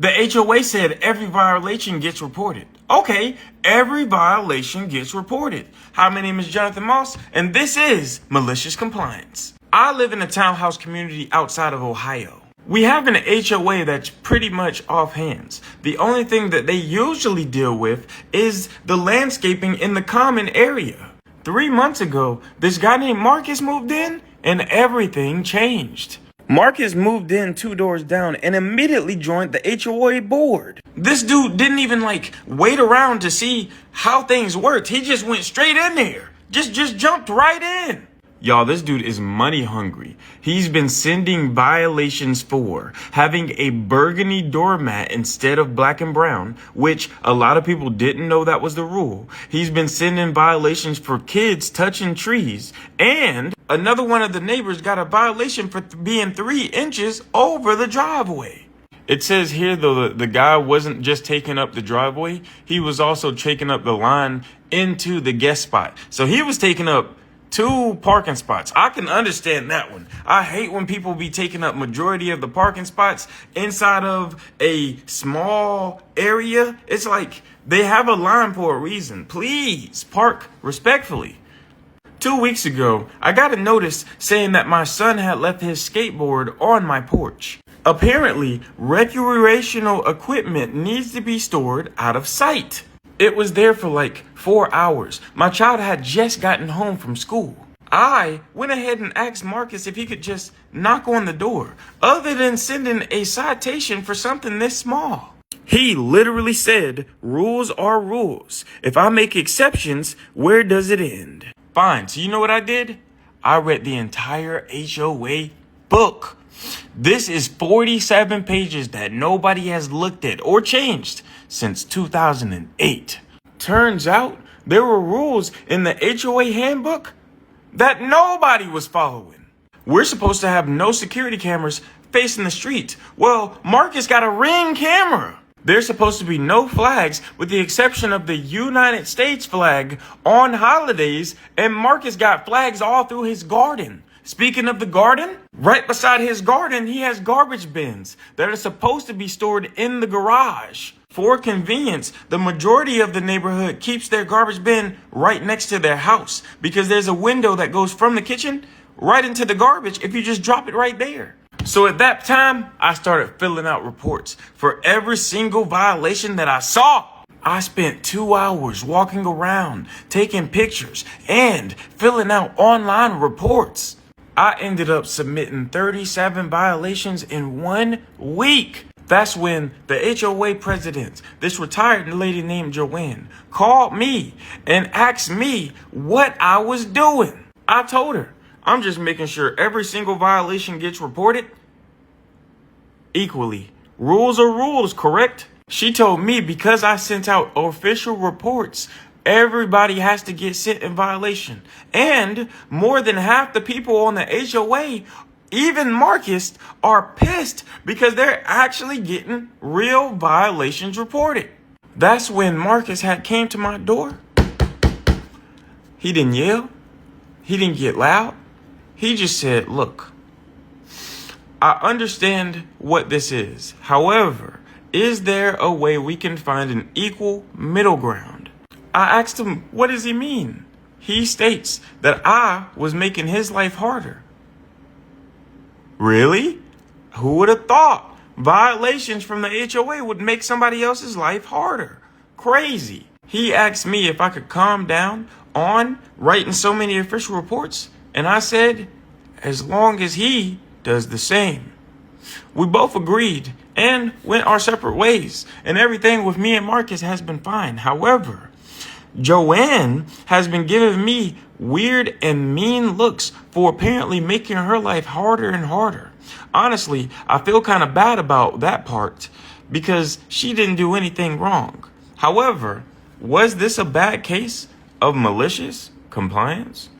The HOA said every violation gets reported. Okay, every violation gets reported. Hi, my name is Jonathan Moss, and this is Malicious Compliance. I live in a townhouse community outside of Ohio. We have an HOA that's pretty much off hands. The only thing that they usually deal with is the landscaping in the common area. 3 months ago, this guy named Marcus moved in, and everything changed. Marcus moved in 2 doors down and immediately joined the HOA board. This dude didn't even wait around to see how things worked. He just went straight in there. Just jumped right in. Y'all, this dude is money hungry. He's been sending violations for having a burgundy doormat instead of black and brown, which a lot of people didn't know that was the rule. He's been sending violations for kids touching trees. And another one of the neighbors got a violation for being 3 inches over the driveway. It says here, though, the guy wasn't just taking up the driveway. He was also taking up the line into the guest spot. So he was taking up 2 parking spots. I can understand that one. I hate when people be taking up majority of the parking spots inside of a small area. It's like they have a line for a reason. Please park respectfully. 2 weeks ago, I got a notice saying that my son had left his skateboard on my porch. Apparently, recreational equipment needs to be stored out of sight. It was there for 4 hours. My child had just gotten home from school. I went ahead and asked Marcus if he could just knock on the door, other than sending a citation for something this small. He literally said, rules are rules. If I make exceptions, where does it end? Fine, so you know what I did? I read the entire HOA book. This is 47 pages that nobody has looked at or changed since 2008. Turns out there were rules in the HOA handbook that nobody was following. We're supposed to have no security cameras facing the street. Well, Marcus got a Ring camera. There's supposed to be no flags with the exception of the United States flag on holidays, and Marcus got flags all through his garden. Speaking of the garden, right beside his garden, he has garbage bins that are supposed to be stored in the garage. For convenience, the majority of the neighborhood keeps their garbage bin right next to their house because there's a window that goes from the kitchen right into the garbage if you just drop it right there. So at that time, I started filling out reports for every single violation that I saw. I spent 2 hours walking around, taking pictures, and filling out online reports. I ended up submitting 37 violations in 1 week. That's when the HOA president, this retired lady named Joanne, called me and asked me what I was doing. I told her, I'm just making sure every single violation gets reported equally. Rules are rules, correct? She told me because I sent out official reports, everybody has to get sent in violation. And more than half the people on the HOA, even Marcus, are pissed because they're actually getting real violations reported. That's when Marcus had came to my door. He didn't yell. He didn't get loud. He just said, look, I understand what this is. However, is there a way we can find an equal middle ground? I asked him, what does he mean? He states that I was making his life harder. Really? Who would have thought violations from the HOA would make somebody else's life harder? Crazy. He asked me if I could calm down on writing so many official reports, and I said, as long as he does the same. We both agreed and went our separate ways, and everything with me and Marcus has been fine. However, Joanne has been giving me weird and mean looks for apparently making her life harder and harder. Honestly, I feel kind of bad about that part because she didn't do anything wrong. However, was this a bad case of malicious compliance?